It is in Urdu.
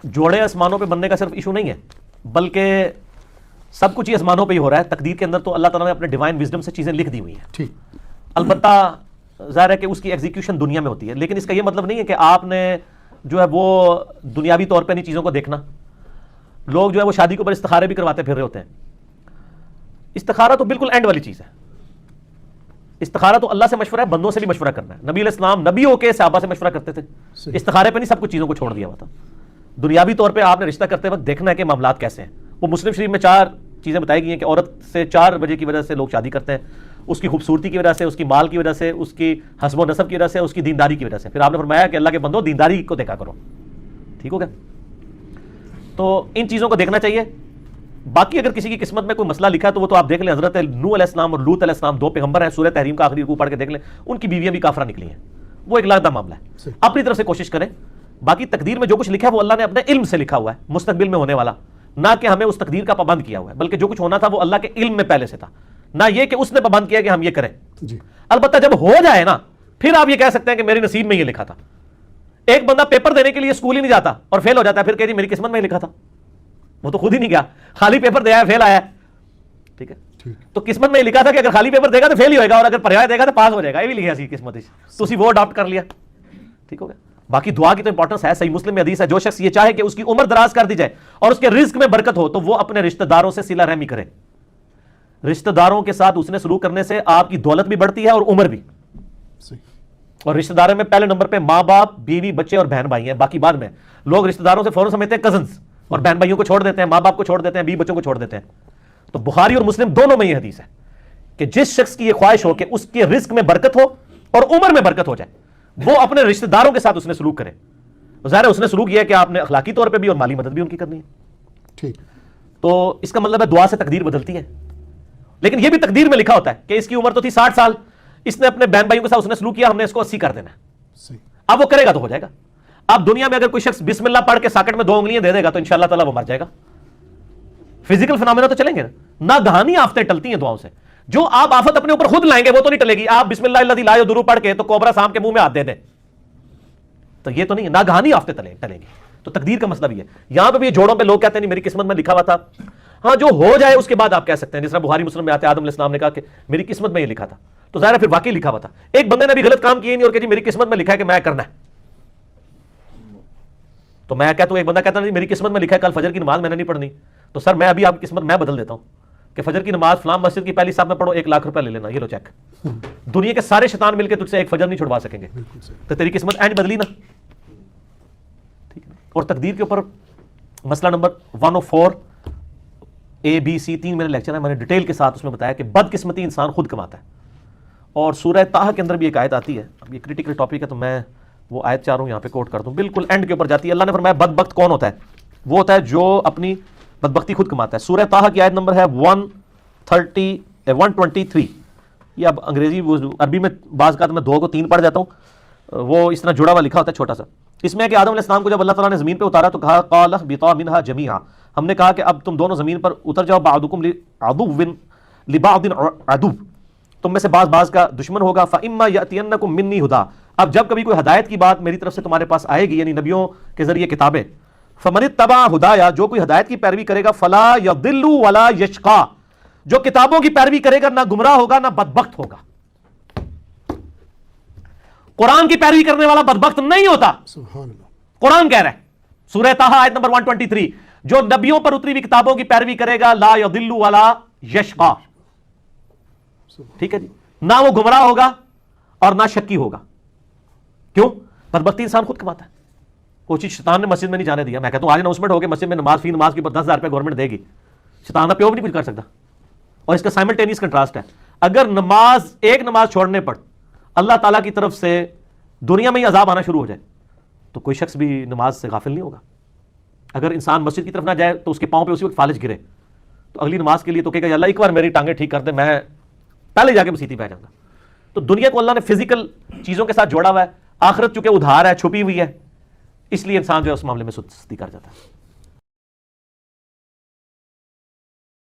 جوڑے آسمانوں پہ بننے کا صرف ایشو نہیں ہے، بلکہ سب کچھ ہی آسمانوں پہ ہی ہو رہا ہے. تقدیر کے اندر تو اللہ تعالیٰ نے اپنے ڈیوائن وزڈم سے چیزیں لکھ دی ہوئی ہیں. البتہ ظاہر ہے کہ اس کی ایگزیکیوشن دنیا میں ہوتی ہے، لیکن اس کا یہ مطلب نہیں ہے کہ آپ نے جو ہے وہ دنیاوی طور پہ نہیں چیزوں کو دیکھنا. لوگ جو ہے وہ شادی کے اوپر استخارے بھی کرواتے پھر رہے ہوتے ہیں. استخارہ تو بالکل اینڈ والی چیز ہے. استخارہ تو اللہ سے مشورہ ہے، بندوں سے بھی مشورہ کرنا ہے. نبی علیہ السلام نبی ہو کے صحابہ سے مشورہ کرتے تھے، استخارے پہ نہیں سب کچھ چیزوں کو چھوڑ دیا ہوا تھا. دنیاوی طور پہ آپ نے رشتہ کرتے وقت دیکھنا ہے کہ معاملات کیسے ہیں. وہ مسلم شریف میں 4 چیزیں بتائی گئی ہیں کہ عورت سے 4 وجہ کی وجہ سے لوگ شادی کرتے ہیں: اس کی خوبصورتی کی وجہ سے، اس کی مال کی وجہ سے، اس کی حسب و نسب کی وجہ سے، اس کی دینداری کی وجہ سے. پھر آپ نے فرمایا کہ اللہ کے بندو دینداری کو دیکھا کرو. ٹھیک ہو گیا؟ تو ان چیزوں کو دیکھنا چاہیے. باقی اگر کسی کی قسمت میں کوئی مسئلہ لکھا ہے تو وہ تو آپ دیکھ لیں. حضرت نوح علیہ السلام اور لوط علیہ السلام 2 پیغمبر ہیں. سورہ تحریم کا آخری رکوع پڑھ کے دیکھ لیں، ان کی بیویاں بھی کافرہ نکلی ہیں. وہ ایک علیحدہ معاملہ ہے. اپنی طرف سے کوشش کریں. باقی تقدیر میں جو کچھ لکھا ہے وہ اللہ نے اپنے علم سے لکھا ہوا ہے، مستقبل میں ہونے والا. نہ کہ ہمیں اس تقدیر کا پابند کیا ہوا ہے، بلکہ جو کچھ ہونا تھا وہ اللہ کے علم میں پہلے سے تھا. نہ یہ کہ اس نے پابند کیا کہ ہم یہ کریں. البتہ جب ہو جائے نا پھر آپ یہ کہہ سکتے ہیں کہ میرے نصیب میں یہ لکھا تھا. ایک بندہ پیپر دینے کے لیے اسکول ہی نہیں جاتا اور فیل ہو جاتا ہے، پھر کہ جی میری قسمت میں ہی لکھا تھا. وہ تو خود ہی نہیں گیا، خالی پیپر دیا ہے، فیل آیا ہے. ٹھیک ہے، تو قسمت میں یہ لکھا تھا کہ اگر خالی پیپر دے گا تو فیل ہی ہوئے گا، اور اگر پریائے دے گا تو پاس ہو جائے گا. یہ بھی لکھا سی قسمت تو اسی وہ اڈاپٹ کر لیا. ٹھیک ہو گیا. باقی دعا کی تو امپورٹنس ہے. صحیح مسلم میں حدیث ہے، جو شخص یہ چاہے کہ اس کی عمر دراز کر دی جائے اور اس کے رزق میں برکت ہو تو وہ اپنے رشتہ داروں سے صلہ رحمی کرے. رشتہ داروں کے ساتھ اس نے سلوک کرنے سے آپ کی دولت بھی بڑھتی ہے اور عمر بھی. اور رشتہ داروں میں پہلے نمبر پہ ماں باپ، بیوی، بچے اور بہن بھائی ہیں. باقی بعد میں لوگ رشتہ داروں سے فوراً سمجھتے ہیں کزنز، اور بہن بھائیوں کو چھوڑ دیتے ہیں، ماں باپ کو چھوڑ دیتے ہیں، بیوی بچوں کو چھوڑ دیتے ہیں. تو بخاری اور مسلم دونوں میں یہ حدیث ہے کہ جس شخص کی یہ خواہش ہو کہ اس کے رزق میں برکت ہو اور عمر میں برکت ہو جائے، وہ اپنے رشتہ داروں کے ساتھ اس نے سلوک کرے. ظاہر ہے اس نے سلوک یہ ہے کہ آپ نے اخلاقی طور پہ بھی اور مالی مدد بھی ان کی کرنی ہے. ٹھیک. تو اس کا مطلب ہے دعا سے تقدیر بدلتی ہے. لیکن یہ بھی تقدیر میں لکھا ہوتا ہے کہ اس کی عمر تو تھی 60 سال، اس نے اپنے بہن بھائیوں کے ساتھ اس نے سلوک کیا، ہم نے اس کو 80 کر دینا ہے. اب وہ کرے گا تو ہو جائے گا. اب دنیا میں اگر کوئی شخص بسم اللہ پڑھ کے ساکٹ میں 2 انگلیاں دے دے گا تو انشاءاللہ تعالیٰ وہ مر جائے گا. فزیکل فنامنا تو چلیں گے نا. دہانی آفتیں ٹلتی ہیں دعاؤں سے. جو آپ آفت اپنے اوپر خود لائیں گے وہ تو نہیں ٹلے گی. آپ بسم اللہ الذی لا یضر پڑھ کے تو کوبرا سام کے منہ میں ہاتھ دے دیں تو یہ تو نہیں ہے. ناگہانی آفتیں ٹلیں گی. تو تقدیر کا مسئلہ بھی ہے. یہاں پہ بھی جوڑوں پہ لوگ کہتے ہیں نہیں میری قسمت میں لکھا ہوا تھا. ہاں جو ہو جائے اس کے بعد آپ کہہ سکتے ہیں. جس طرح بخاری مسلم میں آتے آدم علیہ السلام نے کہا کہ میری قسمت میں یہ لکھا تھا، تو ظاہر ہے پھر واقعی لکھا ہوا تھا. ایک بندے نے بھی غلط کام کیا نہیں اور کہ جی میری قسمت میں لکھا ہے کہ میں کرنا ہے. تو میں کہتا ہوں، ایک بندہ کہتا ہے میری قسمت میں لکھا ہے کل فجر کی نماز میں نے نہیں پڑھنی، تو سر میں ابھی آپ کی قسمت میں بدل دیتا ہوں کہ فجر کی نماز فلاں مسجد کی پہلی صف میں پڑھو، 1 لاکھ روپے لے لینا، یہ لو چیک. دنیا کے سارے شیطان مل کے تجھ سے ایک فجر نہیں چھڑوا سکیں گے. تو تیری قسمت اینڈ بدلی نا. ٹھیک ہے. اور تقدیر کے اوپر مسئلہ نمبر 104 ABC 3 میرے لیکچر ہے، میں نے ڈیٹیل کے ساتھ اس میں بتایا کہ بدقسمتی انسان خود کماتا ہے. اور سورہ طٰہٰ کے اندر بھی ایک آیت آتی ہے. اب یہ کریٹیکل ٹاپک ہے تو میں وہ آیت چاہ رہا ہوں یہاں پہ کوٹ کر دوں. بالکل اینڈ کے اوپر جاتی ہے. اللہ نے فرمایا بدبخت کون ہوتا ہے؟ وہ ہوتا ہے جو اپنی بدبختی خود کماتا ہے. سورہ طٰہٰ کی آیت نمبر ہے 123. یہ اب انگریزی عربی میں بعض کا میں 2 کو 3 پڑھ جاتا ہوں، وہ اس طرح جڑا ہوا لکھا ہوتا ہے چھوٹا سا. اس میں کہ آدم علیہ السلام کو جب اللہ تعالیٰ نے زمین پہ اتارا تو کہا قال اهبطوا منها جميعا، ہم نے کہا کہ اب تم دونوں زمین پر اتر جاؤ. بعضکم لعدو لبعض عدو، تم میں سے بعض کا دشمن ہوگا. فاما یاتینکم منی ہدی، اب جب کبھی کوئی ہدایت کی بات میری طرف سے تمہارے پاس آئے گی، یعنی نبیوں کے ذریعے کتابیں، فمن اتبع ہدایا، جو کوئی ہدایت کی پیروی کرے گا، فلا یضل ولا یشقى، جو کتابوں کی پیروی کرے گا نہ گمراہ ہوگا نہ بدبخت ہوگا. قرآن کی پیروی کرنے والا بدبخت نہیں ہوتا. سبحان اللہ. قرآن کہہ رہا ہے سورہ طٰہٰ آیت نمبر 123، جو نبیوں پر اتری ہوئی کتابوں کی پیروی کرے گا لا یضل ولا یشقى. ٹھیک ہے جی. نہ وہ گمراہ ہوگا اور نہ شکی ہوگا. کیوں؟ بدبختی انسان خود کماتا ہے. کوئی چیز شیطان نے مسجد میں نہیں جانے دیا. میں کہتا ہوں آج اناؤنسمنٹ ہو گئی مسجد میں نماز فی نماز کے اوپر 10,000 روپے گورنمنٹ دے گی، شیطان کا پیو بھی نہیں کچھ کر سکتا. اور اس کا سائملٹینیس کنٹراسٹ ہے. اگر ایک نماز چھوڑنے پر اللہ تعالیٰ کی طرف سے دنیا میں ہی عذاب آنا شروع ہو جائے تو کوئی شخص بھی نماز سے غافل نہیں ہوگا. اگر انسان مسجد کی طرف نہ جائے تو اس کے پاؤں پہ اسی وقت فالج گرے تو اگلی نماز کے لیے تو کہے گا اللہ ایک بار میری ٹانگیں ٹھیک کر دے، میں پہلے جا کے مسیتی پہ جاؤں گا. تو دنیا کو اللہ نے فزیکل چیزوں کے ساتھ جوڑا ہوا ہے. آخرت چونکہ ادھار ہے، چھپی ہوئی ہے، اس لیے انسان جو ہے اس معاملے میں سستی کر جاتا ہے.